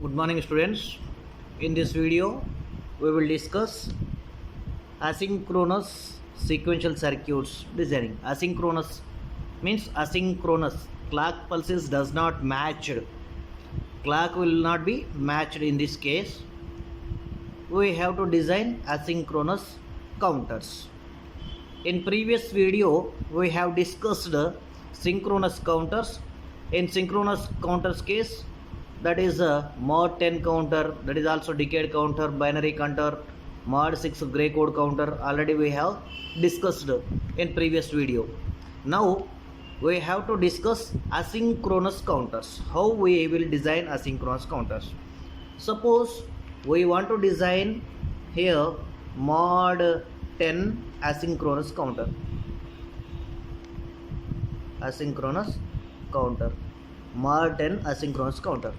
Good morning students. In this video we will discuss asynchronous sequential circuits designing. Asynchronous means asynchronous. Clock pulses does not match. Clock will not be matched in this case. We have to design asynchronous counters. In previous video we have discussed synchronous counters. In synchronous counters case, that is a mod 10 counter, that is also decade counter, binary counter, mod 6 gray code counter. Already we have discussed in previous video. Now we have to discuss asynchronous counters. How we will design asynchronous counters? Suppose we want to design here mod 10 asynchronous counter. Asynchronous counter, mod 10 asynchronous counter.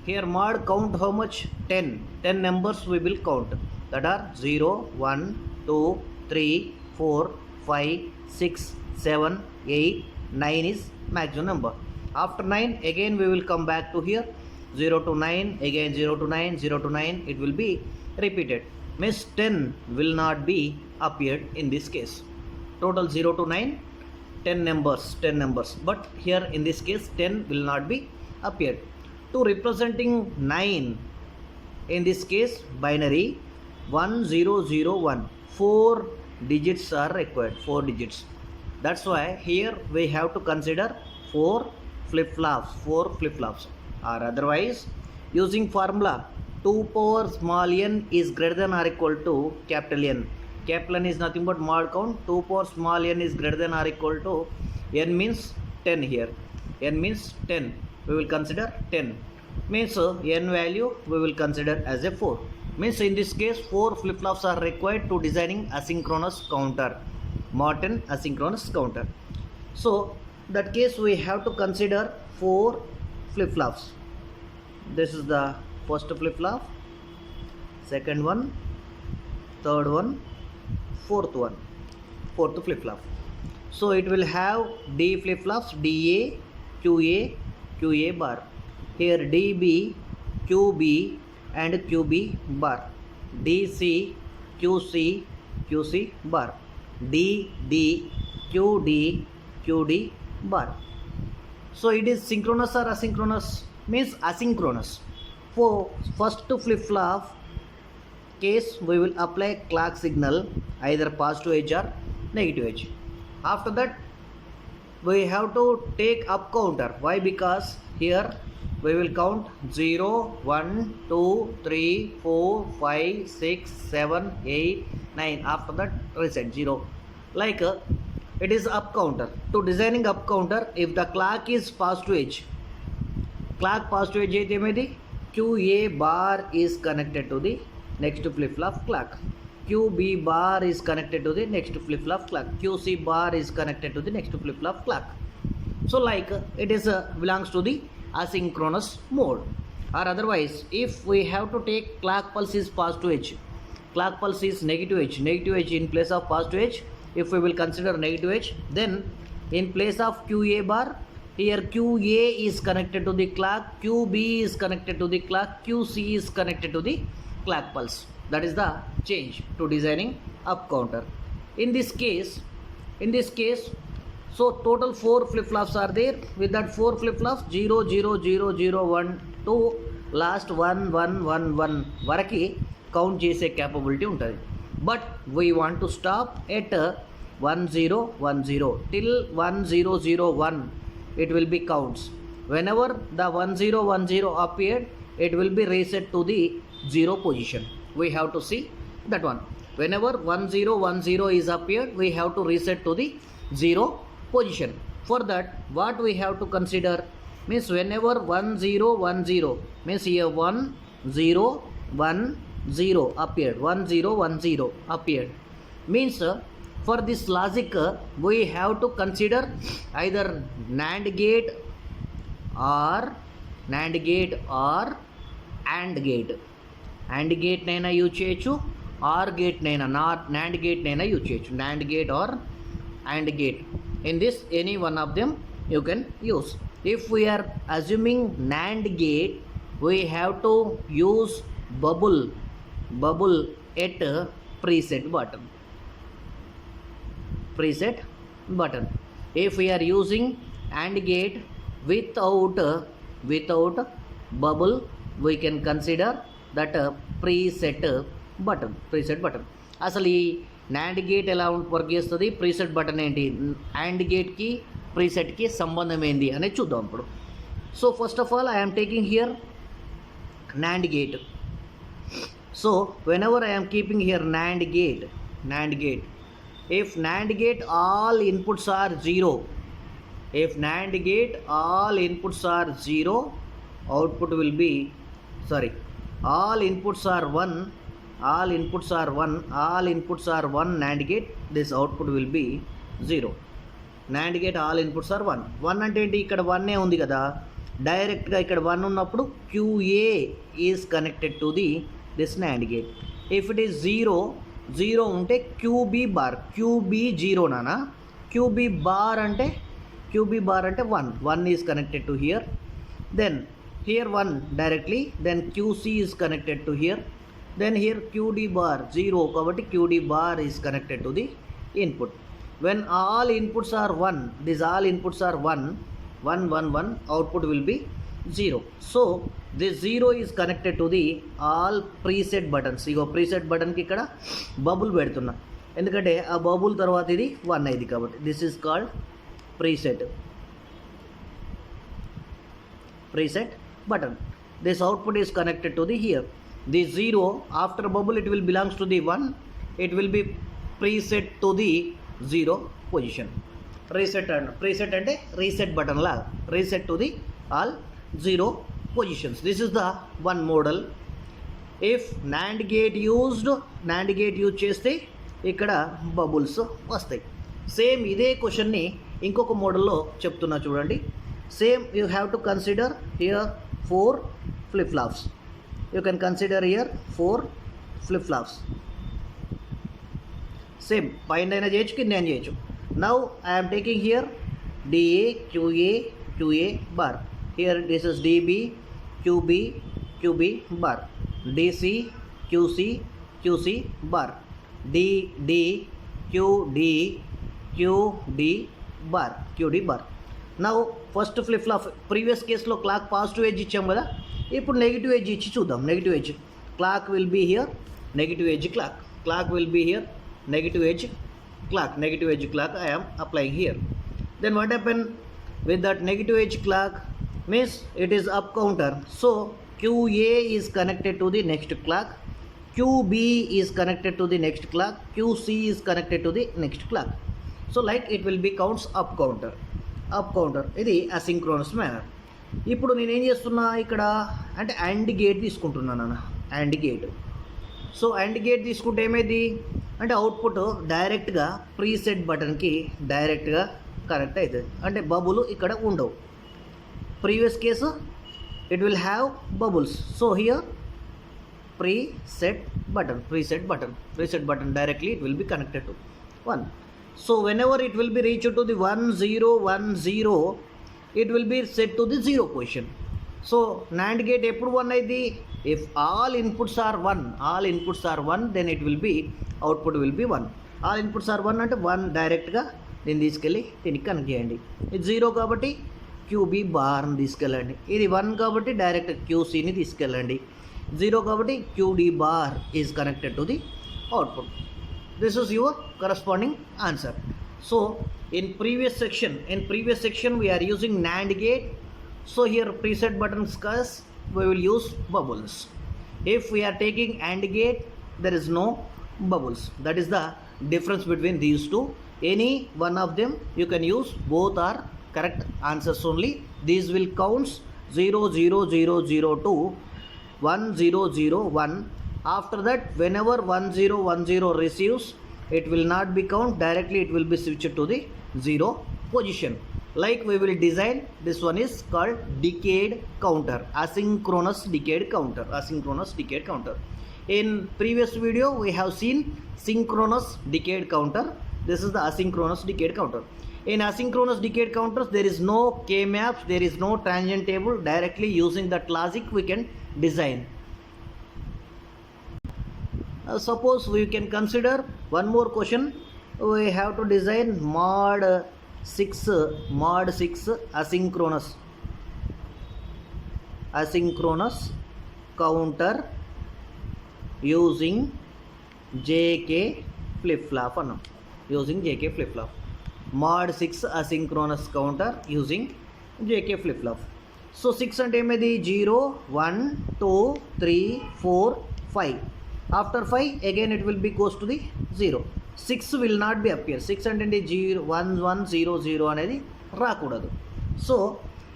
Here mod count how much? 10 numbers we will count, that are 0 1 2 3 4 5 6 7 8 9 is maximum number. After 9 again we will come back to here, 0 to 9, again 0 to 9, 0 to 9, it will be repeated. Means 10 will not be appeared in this case. Total 0 to 9, 10 numbers, but here in this case 10 will not be appeared. To representing 9, in this case binary 1001, 4 digits are required, 4 digits. That's why here we have to consider 4 flip-flops, or otherwise using formula 2 power small n is greater than or equal to capital N. Capital N is nothing but mod count. 2 power small n is greater than or equal to n means 10 here. N means 10. We will consider 10. Means n value we will consider as a 4. Means in this case 4 flip-flops are required to designing asynchronous counter. Mod 10 asynchronous counter. So that case we have to consider 4 flip-flops. This is the first flip-flop, second one, third one, fourth flip-flop. So it will have D flip-flops, DA, QA bar. Here DB, QB and QB bar. DC, QC bar. DD, QD bar. So it is synchronous or asynchronous? Means asynchronous. For first flip-flop case we will apply clock signal, either positive edge or negative edge. After that we have to take up counter. Why? Because here we will count 0 1 2 3 4 5 6 7 8 9. After that reset 0, like it is up counter. To designing up counter, if the clock is positive edge, clock positive edge అయితే ఏమైంది, QA bar is connected to the next flip-flop clock, QB bar is connected to the next flip-flop clock, QC bar is connected to the next flip-flop clock. So like it is belongs to the asynchronous mode. Or otherwise if we have to take clock pulse is positive edge, clock pulse is negative edge in place of positive edge. If we will consider negative edge, then in place of QA bar, here QA is connected to the clock, QB is connected to the clock, QC is connected to the clock pulse. That is the change to designing up counter. In this case, so total 4 flip-flops are there. With that 4 flip-flops 0 0 0 0 1 to last 1 1 1 1 వరకి count చేసే capability ఉంటుంది. But we want to stop at 1010 till 1001. It will be counts. Whenever the 1010 appeared, it will be reset to the 0 position. We have to see that one. Whenever 1010 is appeared, we have to reset to the 0 position. For that, what we have to consider means whenever 1010 means here 1010 appeared, 1010 appeared, means for this logic we have to consider either NAND gate or AND gate. AND gate నైనా use చేయొచ్చు, OR gate నైనా, NAND gate నైనా use చేయొచ్చు. NAND gate or AND gate. In this any one of them you can use. If we are assuming NAND gate, we have to use bubble at preset button. If we are using AND gate without bubble, we can consider that preset button. అసలు ఈ NAND gate ఎలా work చేస్తుంది, preset button ఏంటి, AND గేట్కి ప్రీసెట్కి సంబంధం ఏంటి అనేది చూద్దాం ఇప్పుడు. So first of all I am taking here NAND gate. So whenever I am keeping here NAND gate, if NAND gate all inputs are 0, if NAND gate all inputs are 0, output will be, sorry, all inputs are 1, all inputs are 1 NAND gate, this output will be 0. NAND gate all inputs are 1 అంటే ఏంటి, ఇక్కడ 1 ఉంది కదా, డైరెక్ట్గా ఇక్కడ 1 ఉన్నప్పుడు QA is connected to the this NAND gate. If it is 0 ఉంటే QB bar, QB 0 నానా, QB బార్ అంటే 1 is connected to here, then here 1 directly, then QC is connected to here, then here QD bar 0 కాబట్టి QD bar is connected to the input. When all inputs are 1, these all inputs are 1, output will be 0. So this 0 is connected to the all preset buttons. Ego preset button కి ఇక్కడ bubble పెడుతున్నా, ఎందుకంటే ఆ bubble తర్వాత ఇది 1 అయింది కాబట్టి. This is called preset button. This output is connected to the here. The 0 after bubble it will belongs to the 1, it will be preset to the 0 position. Preset అంటే reset button law, reset to the all 0 positions. This is the one model. If NAND gate use చేస్తే ఇక్కడ bubbles వస్తాయి. Same ఇదే క్వశ్చన్ని ఇంకొక మోడల్లో చెప్తున్నా చూడండి. Same you have to consider here 4 flip-flops. You can consider here 4 flip-flops. Same పైన అయినా చేయొచ్చు, కింద అయినా చేయొచ్చు. Now I am taking here DA QA bar. Here this is DB QB bar, DC QC bar, DD QD bar. Now first flip-flop, previous కేసులో clock positive edge ఇచ్చాం కదా, ఇప్పుడు నెగిటివ్ ఎడ్జ్ ఇచ్చి చూద్దాం. Negative edge clock will be here, negative edge clock will be here, negative edge clock I am applying here. Then what happen with that negative edge clock means it is up counter. So QA is connected to the next clock, QB is connected to the next clock, QC is connected to the next clock. So like it will be counts up counter. ఇది asynchronous manner. ఇప్పుడు నేనేం చేస్తున్నా ఇక్కడ అంటే AND gate తీసుకుంటున్నాను అన్న, AND gate. So AND gate తీసుకుంటే ఏమైంది అంటే అవుట్పుట్ డైరెక్ట్గా ప్రీసెట్ బటన్కి డైరెక్ట్గా కనెక్ట్ అవుతుంది, అంటే బబుల్ ఇక్కడ ఉండవు. Previous case it will have bubbles. So here preset button directly it will be connected to 1. So whenever it will be reached to the 1010, it will be set to the 0 position. So NAND gate ఎప్పుడు 1 అయింది, if all inputs are 1, then it will be output will be 1. all inputs are 1 అంటే 1 డైరెక్ట్గా దీన్ని తీసుకెళ్ళి దీనికి connect చేయండి. ఇది 0 కాబట్టి QB బార్ని తీసుకెళ్ళండి, ఇది 1 కాబట్టి డైరెక్ట్ QCని తీసుకెళ్ళండి, 0 కాబట్టి QD bar is connected to the output. This is your corresponding answer. So in previous section we are using NAND gate. So here preset buttons cause we will use bubbles. If we are taking AND gate, there is no bubbles. That is the difference between these two. Any one of them you can use, both are correct answers only. These will counts 0 0 0 0 to 1 0 0 1. After that whenever 1 0 1 0 receives, it will not be count directly, it will be switched to the 0 position. Like we will design, this one is called decade counter, asynchronous decade counter. In previous video we have seen synchronous decade counter. This is the asynchronous decade counter. In asynchronous decade counters, there is no K maps, there is no tangent table. Directly using that logic, we can design. Suppose we can consider one more question. We have to design mod 6 asynchronous counter using JK flip-flop mod 6 asynchronous counter using JK flip-flop. So 6 అంటే ఏమది 0 1 2 3 4 5. After 5 again it will be goes to the 0. 6 will not be appear. 6 అంటే 0 1 1 0 0 అనేది రాకూడదు. So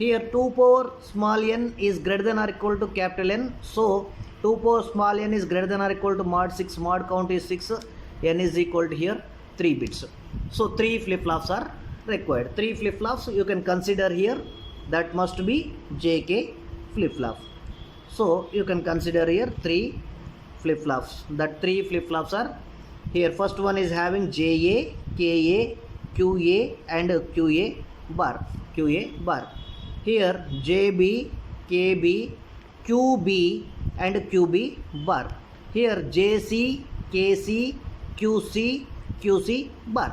here 2 power small n is greater than or equal to capital N. So 2 power small n is greater than or equal to mod 6. Mod count is 6. N is equal to here 3 bits. So 3 flip-flops are required. 3 flip-flops you can consider here. That must be JK flip-flop. So you can consider here 3 flip-flops. That 3 flip-flops are here. First one is having JA, KA, QA and QA bar. Here JB, KB, QB and QB bar. Here JC, KC, QC bar.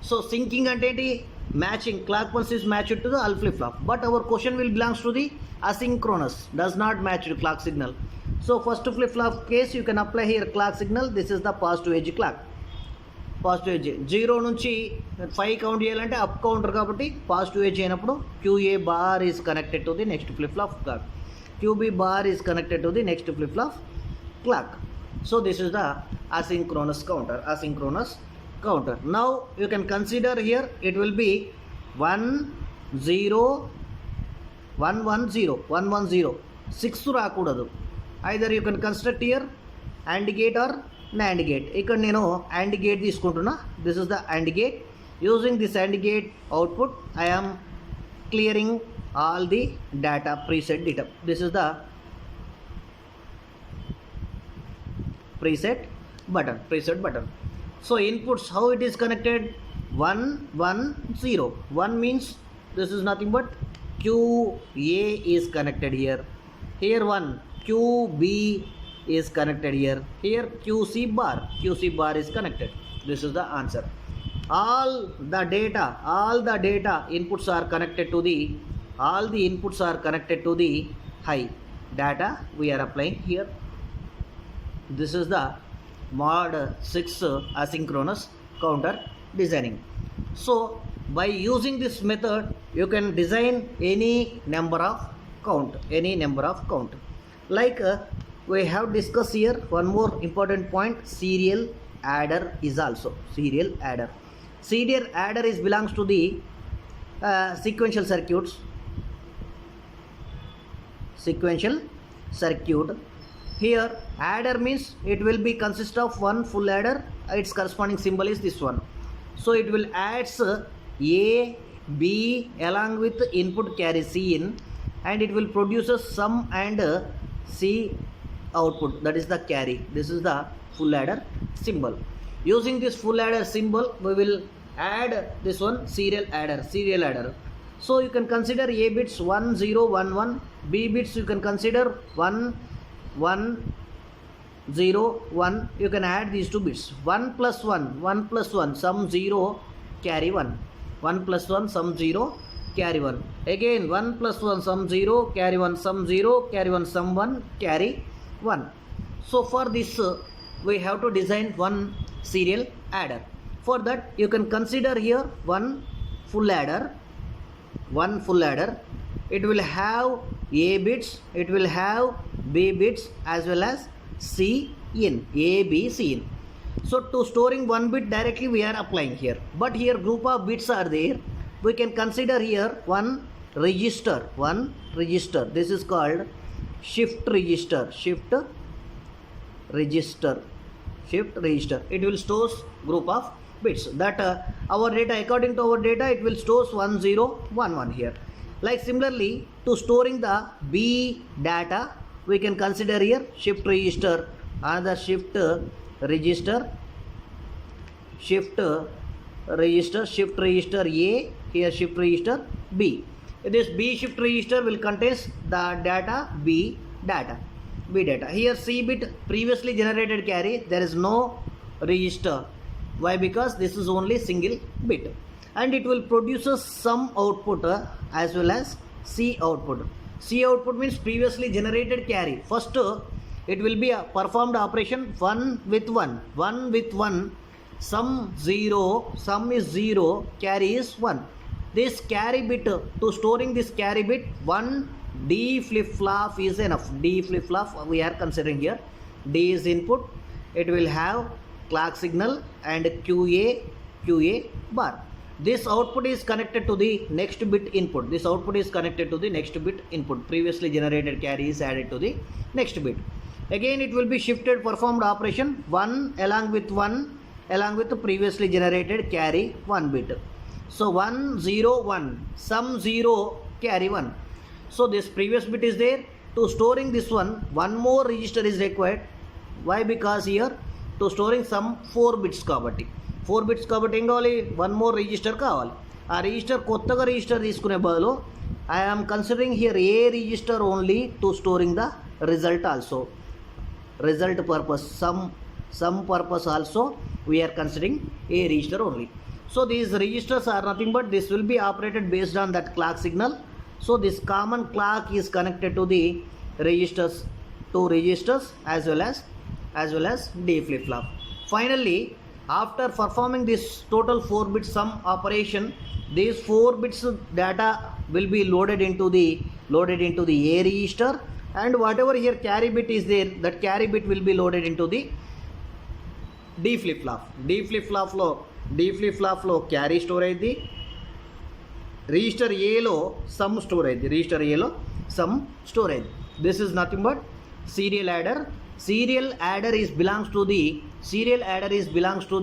So syncing and matching clock pulse is matched to the all flip-flop. But our question will belongs to the asynchronous, does not match the clock signal. So first flip-flop case you can apply here clock signal. This is the positive edge clock. Positive edge 0 నుంచి 5 count చేయాలంటే up counter కాబట్టి positive edge అయినప్పుడు QA bar is connected to the next flip flop clock, QB bar is connected to the next flip flop clock. So this is the asynchronous counter. Now you can consider here it will be 1 0 1 1 0 6 రాకూడదు. either you can construct here AND gate or NAND gate. ఇక్కడ నేను AND gate తీసుకుంటున్నా. This is the AND gate. Using this AND gate output I am clearing all the data preset data. This is the preset button. So inputs, how it is connected? 1 1 0. 1 means this is nothing but QA is connected here. Here 1 QB is connected here. Here QC bar is connected. This is the answer. All the data inputs are connected to the high data we are applying here. This is the mod 6 asynchronous counter designing. So by using this method you can design any number of count. Like we have discussed here one more important point, serial adder is also serial adder is belongs to the sequential circuit. Here adder means it will be consist of one full adder, its corresponding symbol is this one. So it will adds A B along with input carry C in, and it will produces sum and C output, that is the carry. This is the full adder symbol. Using this full adder symbol we will add this one serial adder. So you can consider A bits 1 0 1 1, B bits you can consider 1 1 0 1. You can add these two bits. 1 plus 1 sum 0 carry 1. 1 plus 1 sum 0 carry 1. Again 1 plus 1 sum 0 carry 1, sum 0 carry 1, sum 1 carry 1. So for this we have to design one serial adder. For that you can consider here one full adder. It will have A bits, it will have B bits as well as C in, A B C in. So to storing one bit directly we are applying here, but here group of bits are there. We can consider here one register. This is called shift register. It will stores group of bits that our data, according to our data it will stores 1 0 1 1 here. Like similarly to storing the B data we can consider here shift register, another shift register, shift register A, here shift register B. This B shift register will contains the data B data. Here C bit previously generated carry, there is no register. Why? Because this is only single bit, and it will produce some output as well as C output. C output means previously generated carry. First it will be a performed operation 1 with 1, 1 with 1, sum 0, sum is 0, carry is 1. This carry bit, to storing this carry bit, 1 D flip-flop is enough. D flip-flop we are considering here. D is input. It will have clock signal and QA bar. This output is connected to the next bit input. This output is connected to the next bit input. Previously generated carry is added to the next bit. Again it will be shifted performed operation 1 along with the previously generated carry 1 bit. So 1 0 1, sum 0, carry 1. So this previous bit is there. To storing this one more register is required. Why? Because here to storing some 4 bits kabatti 4 bits kabatti em kavali, one more register kavali. Aa register kottaga register teeskune badalu I am considering here a register only to storing the result also. Result purpose, some purpose also we are considering a register only. So these registers are nothing but this will be operated based on that clock signal. So this common clock is connected to the registers, two registers as well as D flip flop. Finally, after performing this total 4 bit sum operation, these 4 bits data will be loaded into the A register, and whatever here carry bit is there, that carry bit will be loaded into the D flip flop. D flip flop lo carry store అయింది, register ఏలో some store అయింది, This is nothing but serial adder. Serial adder belongs to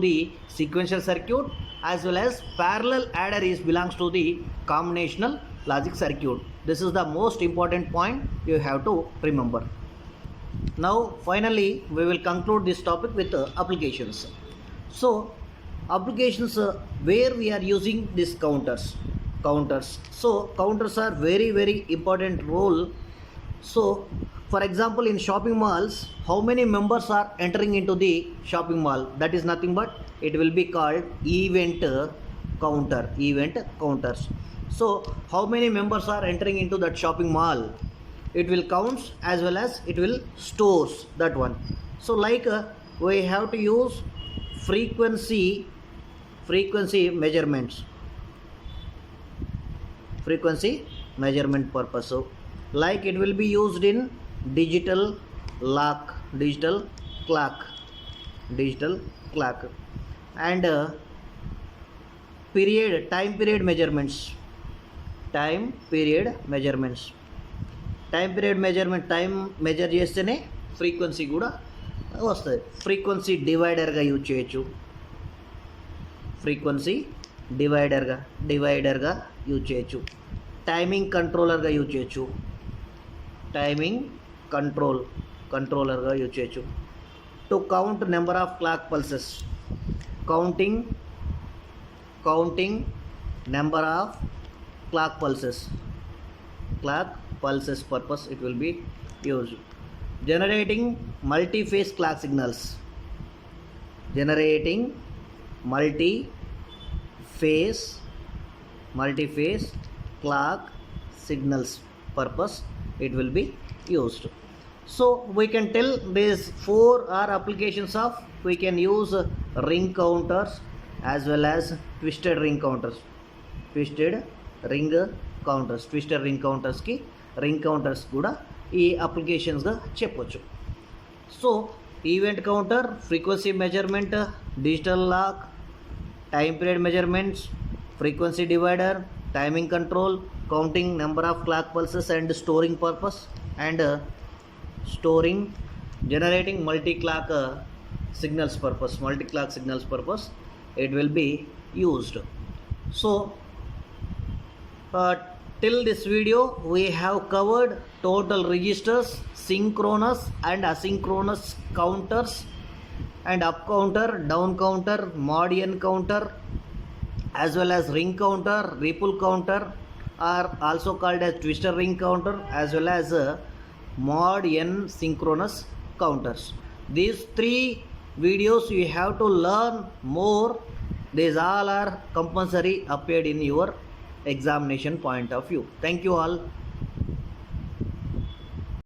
the sequential circuit, as well as parallel adder belongs to the combinational logic circuit. This is the most important point you have to remember. Now finally we will conclude this topic with applications. So applications where we are using these counters. So counters are very important role. So for example, in shopping malls, how many members are entering into the shopping mall? That is nothing but it will be called event counters. So how many members are entering into that shopping mall? It will count as well as it will stores that one. So like we have to use frequency measurement purpose. So like it will be used in digital clock, and time period measurement, time measure చేస్తేనే frequency కూడా వస్తుంది. Frequency డివైడర్గా use చేయొచ్చు, డివైడర్గా use చేయొచ్చు, timing కంట్రోలర్గా use చేయొచ్చు, కంట్రోలర్గా use చేయొచ్చు. To count number of clock pulses, counting number of clock pulses purpose it will be used. Generating multi-phase clock signals, multi-phase clock signals purpose it will be used. So we can tell these 4 are applications of, we can use ring counters as well as twisted ring counters కి ring counters కూడా ఈ అప్లికేషన్స్గా చెప్పొచ్చు. So event counter, frequency measurement, digital lock, time period measurements, frequency divider, timing control, counting number of clock pulses and storing purpose, and generating multi-clock signals purpose, it will be used. So till this video we have covered total registers, synchronous and asynchronous counters, and up counter, down counter, mod n counter, as well as ring counter, ripple counter, are also called as twister ring counter, as well as mod n synchronous counters. These three videos you have to learn more. These all are compulsory appeared in your examination point of view. Thank you all.